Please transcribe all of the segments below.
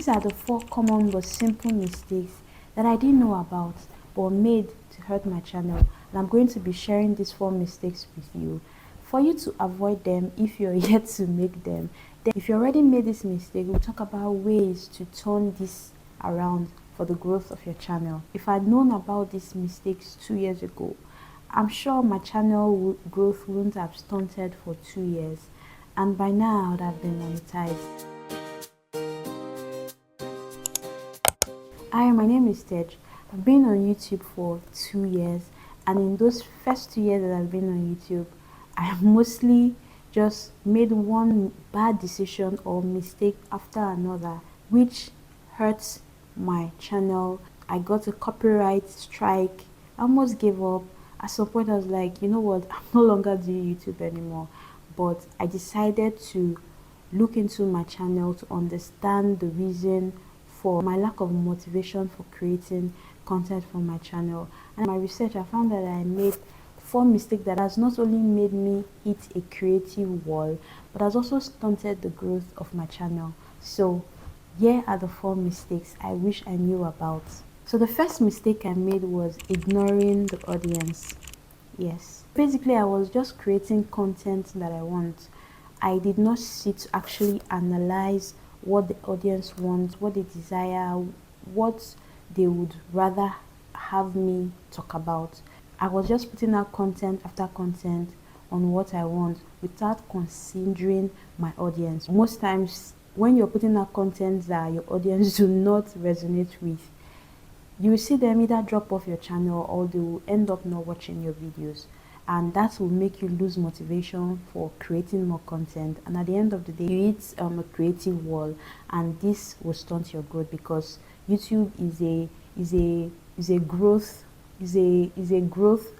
These are the 4 common but simple mistakes that I didn't know about but made to hurt my channel, and I'm going to be sharing these 4 mistakes with you for you to avoid them if you're yet to make them. Then if you already made this mistake, we'll talk about ways to turn this around for the growth of your channel. If I'd known about these mistakes 2 years ago, I'm sure my channel growth wouldn't have stunted for 2 years, and by now I would have been monetized. Hi, my name is Tej. I've been on YouTube for 2 years, and in those first 2 years that I've been on YouTube, I have mostly just made one bad decision or mistake after another, which hurts my channel. I got a copyright strike. I almost gave up. At some point I was like, you know what, I'm no longer doing YouTube anymore. But I decided to look into my channel to understand the reason for my lack of motivation for creating content for my channel. And in my research, I found that I made 4 mistakes that has not only made me hit a creative wall, but has also stunted the growth of my channel. So here are the 4 mistakes I wish I knew about. So the first mistake I made was ignoring the audience. Yes, basically I was just creating content that I want. I did not sit to actually analyze what the audience wants, what they desire, what they would rather have me talk about. I was just putting out content after content on what I want without considering my audience. Most times when you're putting out content that your audience do not resonate with, you will see them either drop off your channel or they will end up not watching your videos, and that will make you lose motivation for creating more content, and at the end of the day you hit a creative wall, and this will stunt your growth because YouTube is a growth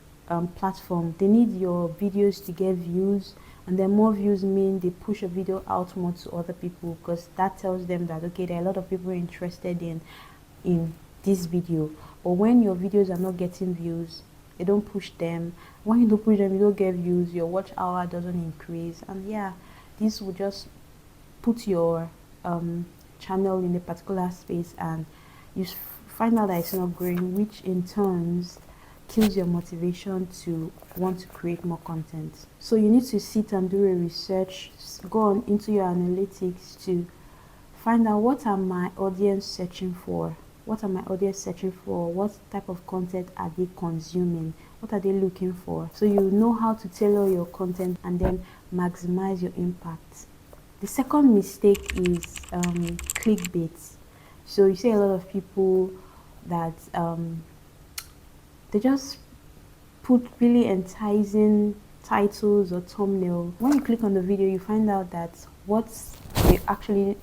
platform. They need your videos to get views, and then more views mean they push a video out more to other people, because that tells them that okay, there are a lot of people interested in this video. But when your videos are not getting views, they don't push them. When you don't push them, you don't get views, your watch hour doesn't increase, and yeah, this will just put your channel in a particular space, and you find out that it's not growing, which in turns kills your motivation to want to create more content. So you need to sit and do a research, go on into your analytics to find out what are my audience searching for. What are my audience searching for? What type of content are they consuming? What are they looking for? So you know how to tailor your content and then maximize your impact. The second mistake is clickbait. So you see a lot of people that they just put really enticing titles or thumbnail. When you click on the video, you find out that what they actually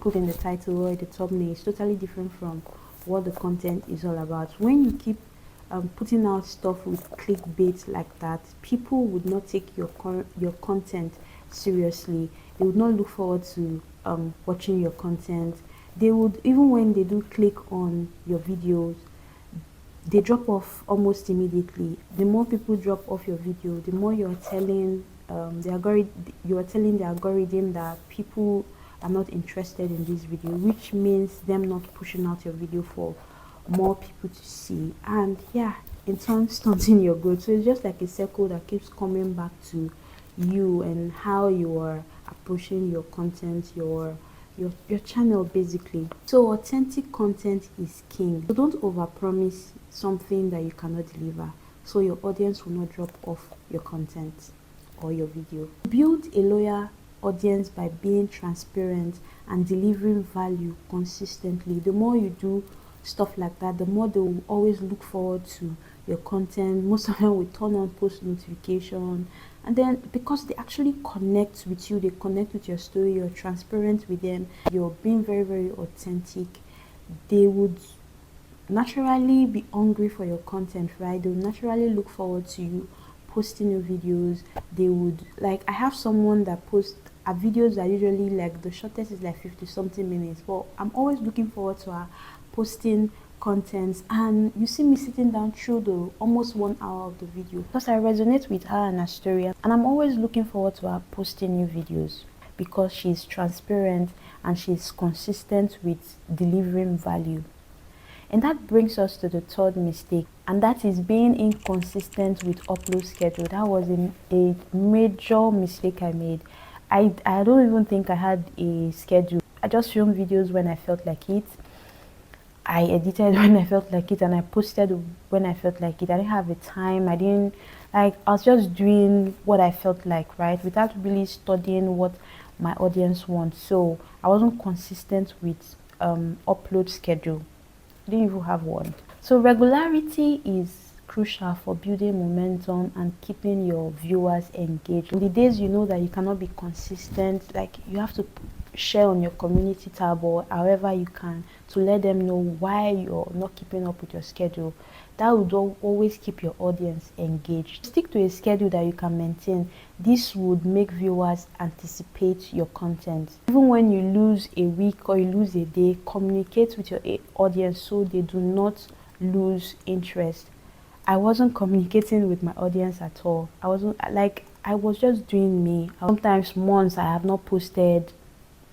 put in the title or the thumbnail is totally different from what the content is all about. When you keep putting out stuff with clickbait like that, people would not take your content seriously. They would not look forward to watching your content. They would, even when they do click on your videos, they drop off almost immediately. The more people drop off your video, the more you're telling the algorithm that people are not interested in this video, which means them not pushing out your video for more people to see, and yeah, in turn stunting your growth. So it's just like a circle that keeps coming back to you and how you are approaching your content, your channel basically. So authentic content is king. So don't overpromise something that you cannot deliver, so your audience will not drop off your content or your video. Build a loyal audience by being transparent and delivering value consistently. The more you do stuff like that, the more they will always look forward to your content. Most of them will turn on post notification, and then because they actually connect with you, they connect with your story, you're transparent with them, you're being very, very authentic, they would naturally be hungry for your content, right? They would naturally look forward to you posting your videos. They would, like, I have someone that posts videos that usually, like, the shortest is like 50 something minutes, but I'm always looking forward to her posting contents, and you see me sitting down through the almost 1 hour of the video because I resonate with her and her story, and I'm always looking forward to her posting new videos. because she's transparent and she's consistent with delivering value. And that brings us to the third mistake, and that is being inconsistent with upload schedule. That was a major mistake I made. I don't even think I had a schedule. I just filmed videos when I felt like it. I edited when I felt like it, and I posted when I felt like it. I didn't have a time. I was just doing what I felt like, right? Without really studying what my audience wants. So I wasn't consistent with upload schedule. I didn't even have one. So regularity is crucial for building momentum and keeping your viewers engaged. In the days you know that you cannot be consistent, like you have to share on your community tab or however you can to let them know why you're not keeping up with your schedule. That would always keep your audience engaged. Stick to a schedule that you can maintain. This would make viewers anticipate your content. Even when you lose a week or you lose a day, communicate with your audience so they do not lose interest. I wasn't communicating with my audience at all. I was just doing me. Sometimes months I have not posted.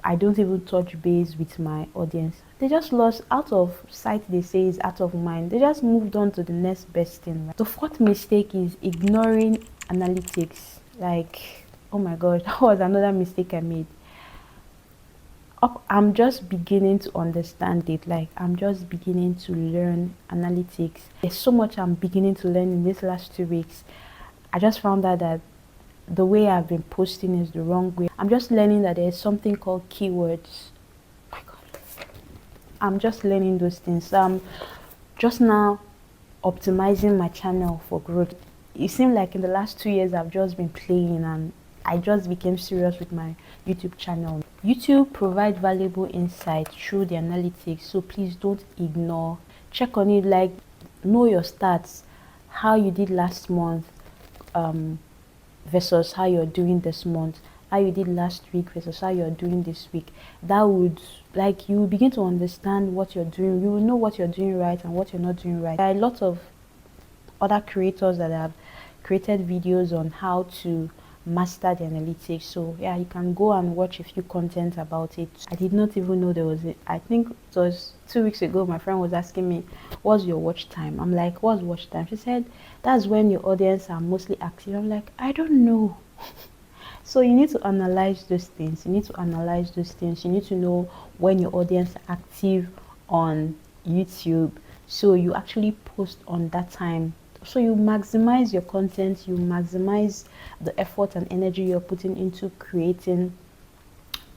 I don't even touch base with my audience. They just lost out of sight, they say, is out of mind. They just moved on to the next best thing. Right? The fourth mistake is ignoring analytics. Like, oh my god, that was another mistake I made. I'm just beginning to understand it. Like, I'm just beginning to learn analytics. There's so much I'm beginning to learn in these last 2 weeks. I just found out that the way I've been posting is the wrong way. I'm just learning that there's something called keywords. Oh my god. I'm just learning those things. So I'm just now optimizing my channel for growth. It seemed like in the last 2 years I've just been playing, and I just became serious with my YouTube channel. YouTube provides valuable insight through the analytics, so please don't ignore. Check on it, like know your stats, how you did last month, versus how you're doing this month, how you did last week versus how you're doing this week. That would, like, you will begin to understand what you're doing. You will know what you're doing right and what you're not doing right. There are a lot of other creators that have created videos on how to master the analytics, so yeah, you can go and watch a few content about it. I did not even know there was I think it was 2 weeks ago my friend was asking me, what's your watch time? I'm like, what's watch time? She said, that's when your audience are mostly active. I'm like, I don't know. So you need to analyze those things. You need to know when your audience are active on YouTube, so you actually post on that time. So you maximize your content, you maximize the effort and energy you're putting into creating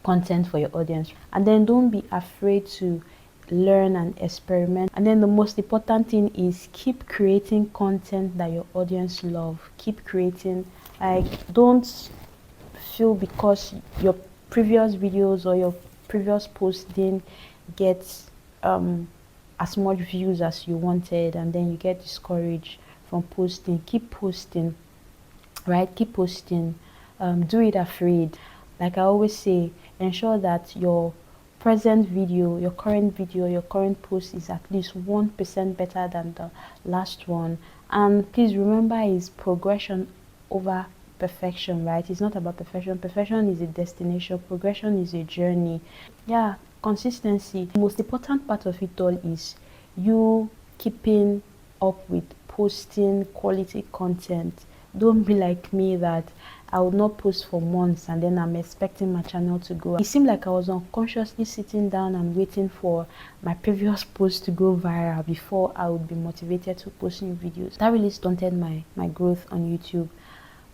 content for your audience. And then don't be afraid to learn and experiment. And then the most important thing is keep creating content that your audience love. Keep creating. Like, don't feel because your previous videos or your previous posts didn't get as much views as you wanted, and then you get discouraged from posting. Keep posting, right? Keep posting. Do it afraid. Like I always say, ensure that your present video, your current post is at least 1% better than the last one. And please remember, is progression over perfection, right? It's not about perfection. Perfection is a destination, progression is a journey. Yeah, consistency. The most important part of it all is you keeping up with posting quality content. Don't be like me that I would not post for months and then I'm expecting my channel to grow. It seemed like I was unconsciously sitting down and waiting for my previous post to go viral before I would be motivated to post new videos. That really stunted my growth on YouTube.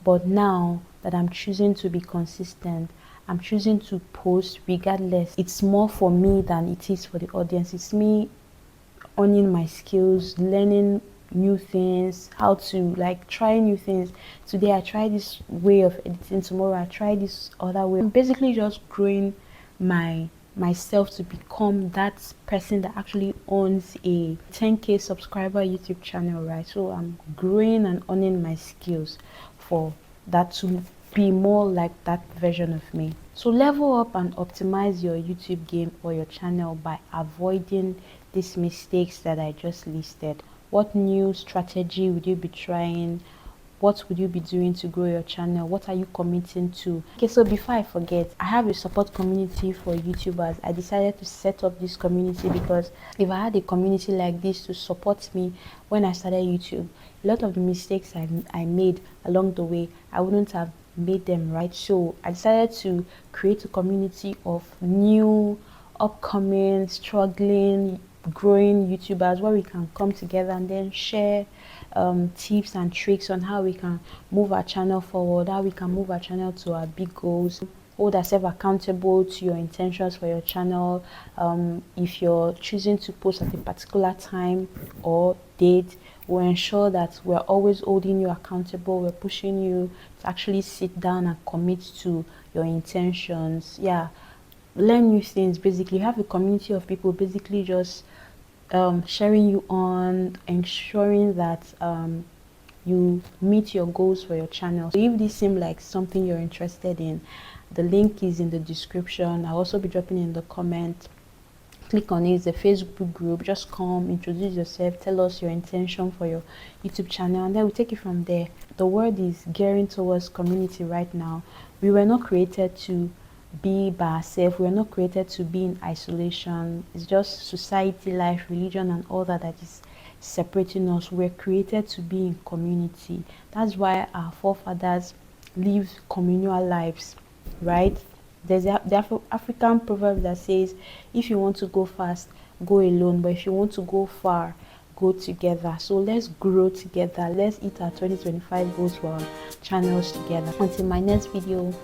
But now that I'm choosing to be consistent, I'm choosing to post regardless. It's more for me than it is for the audience. It's me owning my skills, learning new things, how to like try new things. Today I try this way of editing, tomorrow I try this other way. I'm basically just growing myself to become that person that actually owns a 10k subscriber YouTube channel, right? So I'm growing and owning my skills for that to be more like that version of me. So level up and optimize your YouTube game or your channel by avoiding these mistakes that I just listed. What new strategy would you be trying? what would you be doing to grow your channel? What are you committing to? Okay, so before I forget, I have a support community for YouTubers. I decided to set up this community because if I had a community like this to support me when I started YouTube, a lot of the mistakes I made along the way, I wouldn't have made them, right? So I decided to create a community of new, upcoming, struggling, growing YouTubers where we can come together and then share tips and tricks on how we can move our channel forward, how we can move our channel to our big goals, hold ourselves accountable to your intentions for your channel. If you're choosing to post at a particular time or date, we'll ensure that we're always holding you accountable. We're pushing you to actually sit down and commit to your intentions. Yeah, learn new things. Basically, you have a community of people basically just sharing you on, ensuring that you meet your goals for your channel. So if this seems like something you're interested in, the link is in the description. I'll also be dropping in the comment. Click on it. It's a Facebook group. Just come, introduce yourself, tell us your intention for your YouTube channel, and then we'll take it from there. The world is gearing towards community right now. We were not created to be by ourselves. We are not created to be in isolation. It's just society, life, religion, and all that is separating us. We're created to be in community. That's why our forefathers lived communal lives, right? There's the African proverb that says, if you want to go fast, go alone, but if you want to go far, go together. So let's grow together. Let's hit our 2025 goals for our channels together. Until my next video,